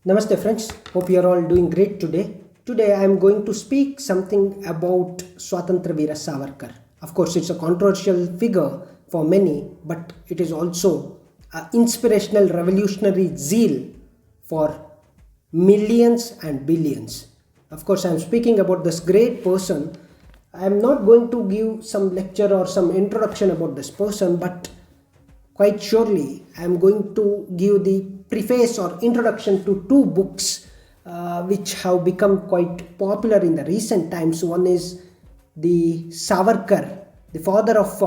Namaste friends, hope you are all doing great today. Today I am going to speak something about Swatantra Veera Savarkar. Of course, it's a controversial figure for many, but it is also an inspirational revolutionary zeal for millions and billions. Of course, I am speaking about this great person. I am not going to give some lecture or some introduction about this person, but quite surely I am going to give the preface or introduction to two books which have become quite popular in the recent times. One is the Savarkar, the father of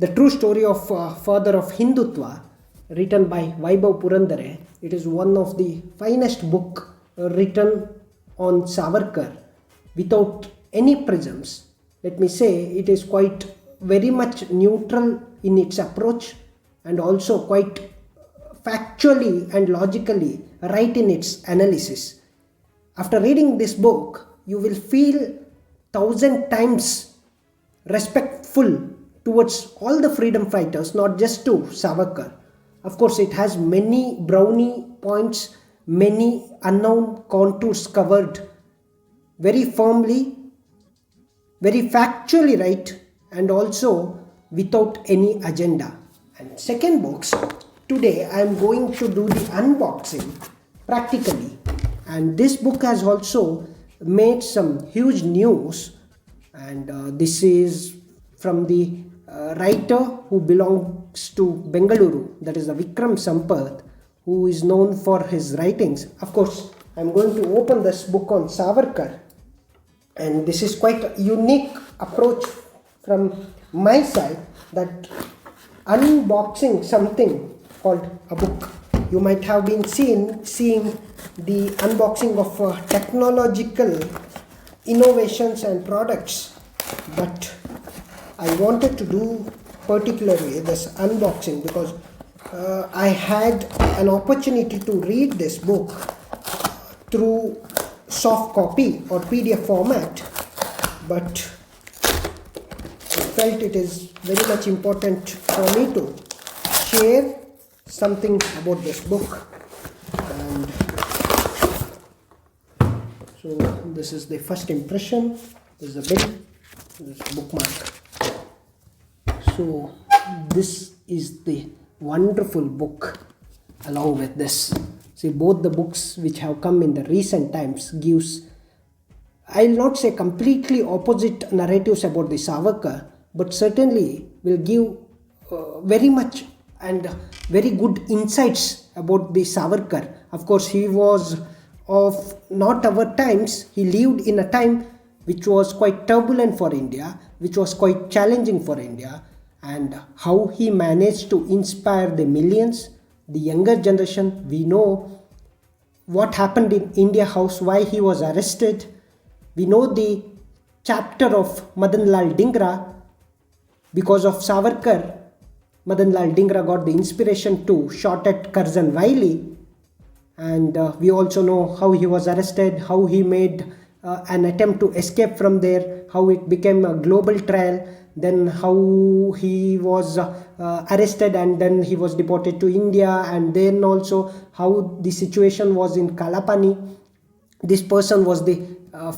the true story of father of Hindutva, written by Vaibhav Purandare. It is one of the finest book written on Savarkar without any prisms. Let me say it is quite very much neutral in its approach and also quite factually and logically right in its analysis. After reading this book, you will feel 1,000 times respectful towards all the freedom fighters, not just to Savarkar. Of course, it has many brownie points, many unknown contours covered very firmly, very factually right, and also without any agenda. And second box, today I am going to do the unboxing practically. And this book has also made some huge news, and this is from the writer who belongs to Bengaluru, that is the Vikram Sampath, who is known for his writings. Of course, I am going to open this book on Savarkar, and this is quite a unique approach from my side, that unboxing something called a book. You might have been seeing the unboxing of technological innovations and products, but I wanted to do particularly this unboxing because I had an opportunity to read this book through soft copy or PDF format, but I felt it is very much important for me to share something about this book. And so this is the first impression. This is a big bookmark. So this is the wonderful book along with this. See, both the books which have come in the recent times gives, I will not say completely opposite narratives about the Savarkar, but certainly will give very much and very good insights about the Savarkar. Of course, he was of not our times. He lived in a time which was quite turbulent for India, which was quite challenging for India, and how he managed to inspire the millions, the younger generation. We know what happened in India House, why he was arrested. We know the chapter of Madan Lal Dhingra. Because of Savarkar, Madan Lal Dhingra got the inspiration to shot at Curzon Wiley, and we also know how he was arrested, how he made an attempt to escape from there, how it became a global trial, then how he was arrested and then he was deported to India, and then also how the situation was in Kalapani. This person was the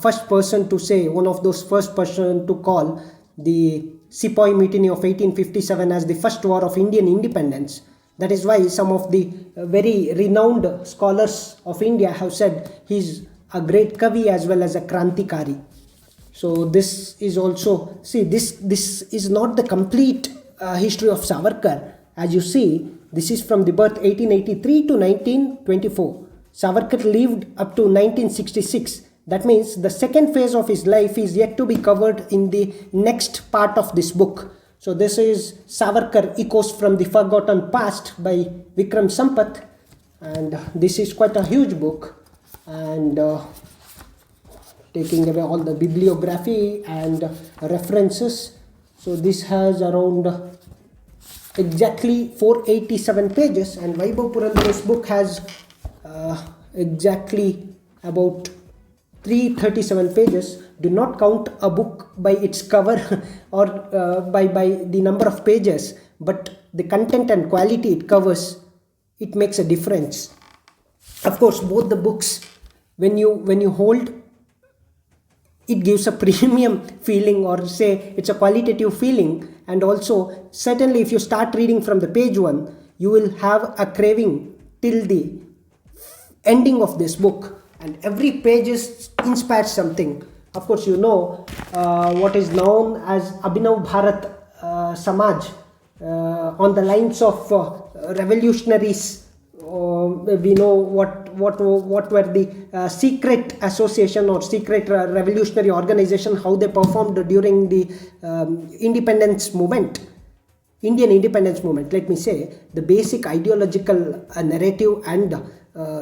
first person to say, one of those first person to call the Sepoy Mutiny of 1857 as the first war of Indian independence. That is why some of the very renowned scholars of India have said he's a great Kavi as well as a Krantikari. So this is also, see, this is not the complete history of Savarkar. As you see, this is from the birth 1883 to 1924. Savarkar lived up to 1966. That means the second phase of his life is yet to be covered in the next part of this book. So this is Savarkar Echoes from the Forgotten Past by Vikram Sampath, and this is quite a huge book, and taking away all the bibliography and references. So this has around exactly 487 pages, and Vaibhav Purandare's book has exactly about 337 pages. Do not count a book by its cover or by the number of pages, but the content and quality it covers, it makes a difference. Of course, both the books, when you hold, it gives a premium feeling, or say it's a qualitative feeling. And also, certainly if you start reading from the page 1, you will have a craving till the ending of this book, and every page is inspires something. Of course, what is known as Abhinav Bharat Samaj, on the lines of revolutionaries. We know what were the secret association or secret revolutionary organization, how they performed during the independence movement, Indian independence movement. Let me say the basic ideological narrative. And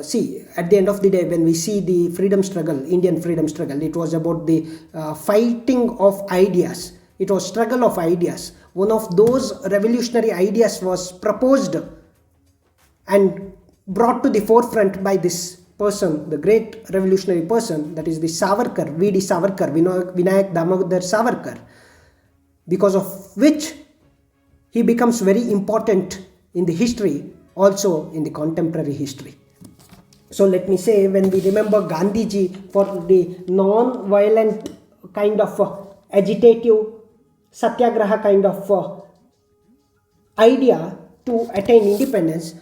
see, at the end of the day, when we see the freedom struggle, Indian freedom struggle, it was about the fighting of ideas. It was struggle of ideas. One of those revolutionary ideas was proposed and brought to the forefront by this person, the great revolutionary person, that is the Savarkar, V.D. Savarkar, Vinayak Damodar Savarkar, because of which he becomes very important in the history, also in the contemporary history. So let me say, when we remember Gandhiji for the non-violent kind of agitative satyagraha kind of idea to attain independence,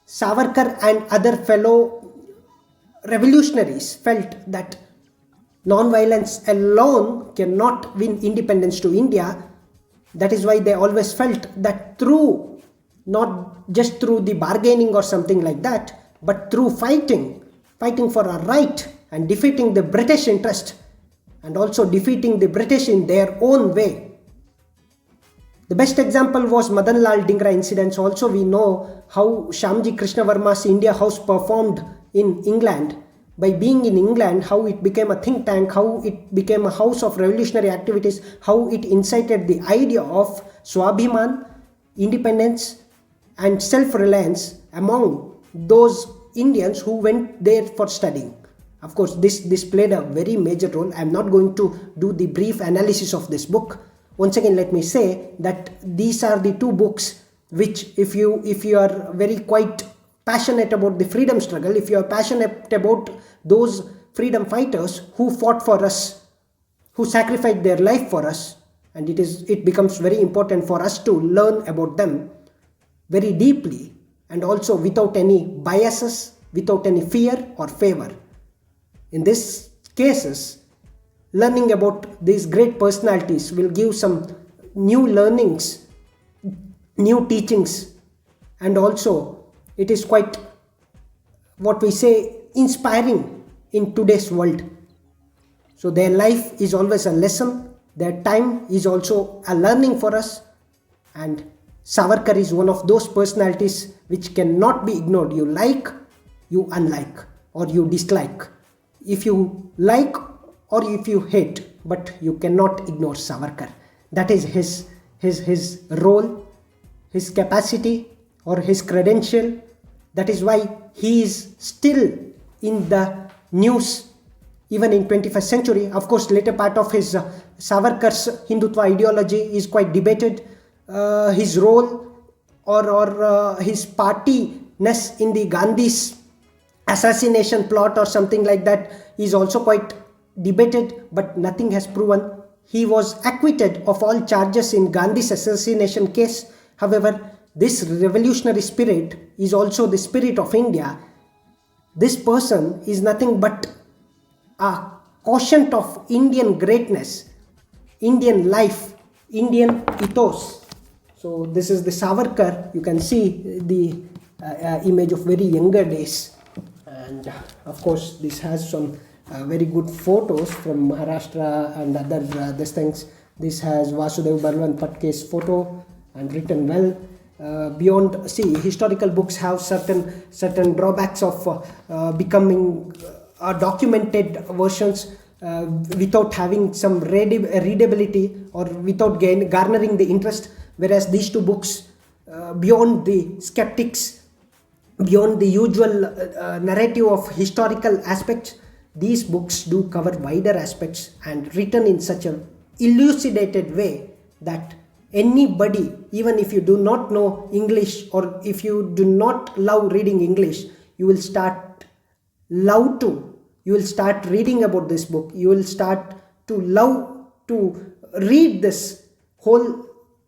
Savarkar and other fellow revolutionaries felt that non-violence alone cannot win independence to India. That is why they always felt that not just through the bargaining or something like that, but through fighting for a right and defeating the British interest, and also defeating the British in their own way. The best example was Madan Lal Dhingra incidents. Also, we know how Shyamji Krishna Varma's India House performed in England. By being in England, how it became a think tank, how it became a house of revolutionary activities, how it incited the idea of Swabhiman, independence and self-reliance among those Indians who went there for studying. Of course, this played a very major role. I am not going to do the brief analysis of this book. Once again, let me say that these are the two books which, if you are very quite passionate about the freedom struggle, if you are passionate about those freedom fighters who fought for us, who sacrificed their life for us, and it becomes very important for us to learn about them very deeply, and also without any biases, without any fear or favor. In these cases, learning about these great personalities will give some new learnings, new teachings, and also it is quite, what we say, inspiring in today's world. So their life is always a lesson, their time is also a learning for us, and Savarkar is one of those personalities which cannot be ignored. You like, you unlike, or you dislike. If you like or if you hate, but you cannot ignore Savarkar. That is his role, his capacity or his credential. That is why he is still in the news even in 21st century. Of course, later part of his Savarkar's Hindutva ideology is quite debated. His role or his partyness in the Gandhi's assassination plot or something like that is also quite debated, but nothing has proven. He was acquitted of all charges in Gandhi's assassination case. However, this revolutionary spirit is also the spirit of India. This person is nothing but a quotient of Indian greatness, Indian life, Indian ethos. So this is the Savarkar. You can see the image of very younger days, and of course this has some very good photos from Maharashtra and other these things. This has Vasudev Balwant Patke's photo and written well. Beyond, see, historical books have certain drawbacks of becoming documented versions without having some readability or without garnering the interest, whereas these two books, beyond the skeptics, beyond the usual narrative of historical aspects, these books do cover wider aspects and written in such a elucidated way that anybody, even if you do not know English or if you do not love reading English, you will start love to, you will start reading about this book. You will start to love to read this whole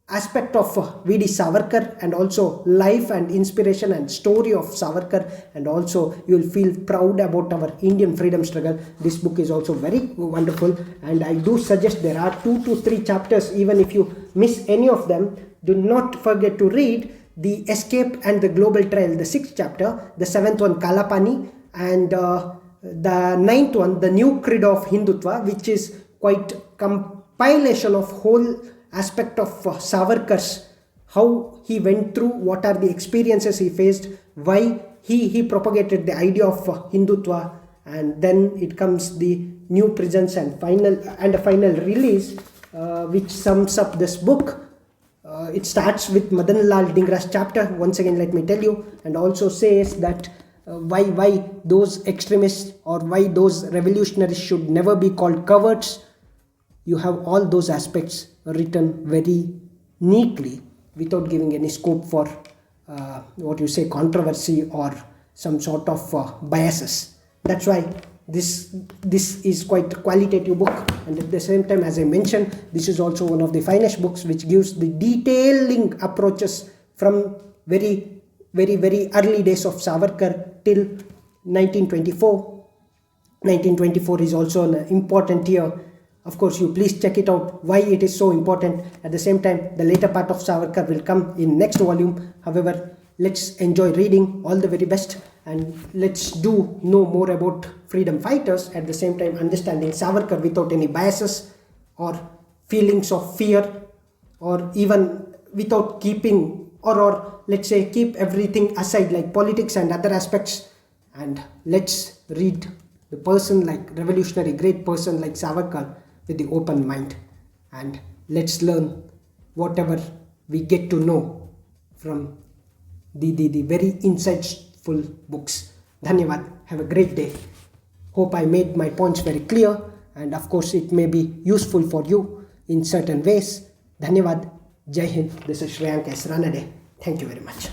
aspect of V.D. Savarkar, and also life and inspiration and story of Savarkar, and also you will feel proud about our Indian freedom struggle. This book is also very wonderful, and I do suggest there are 2 to 3 chapters. Even if you miss any of them, do not forget to read The Escape and the Global Trail, the 6th chapter, the 7th one Kalapani, and the 9th one, The New Creed of Hindutva, which is quite compilation of whole aspect of Savarkar's, how he went through, what are the experiences he faced, why he propagated the idea of Hindutva, and then it comes the new presence and a final release, which sums up this book. It starts with Madan Lal Dhingra's chapter, once again let me tell you, and also says that why those extremists or why those revolutionaries should never be called cowards. You have all those aspects written very neatly without giving any scope for controversy or some sort of biases. That's why this is quite a qualitative book, and at the same time, as I mentioned, this is also one of the finest books which gives the detailing approaches from very early days of Savarkar till 1924. 1924 is also an important year. Of course, you please check it out, why it is so important. At the same time, the later part of Savarkar will come in next volume. However, let's enjoy reading. All the very best, and let's know more about freedom fighters, at the same time understanding Savarkar without any biases or feelings of fear, or even without keeping or let's say keep everything aside like politics and other aspects, and let's read the person like revolutionary great person like Savarkar with the open mind, and let's learn whatever we get to know from the very insightful books. Dhanyavad. Have a great day. Hope I made my points very clear, and of course it may be useful for you in certain ways. Dhanyavad. Jai Hind. This is Shreyanka S Ranade. Thank you very much.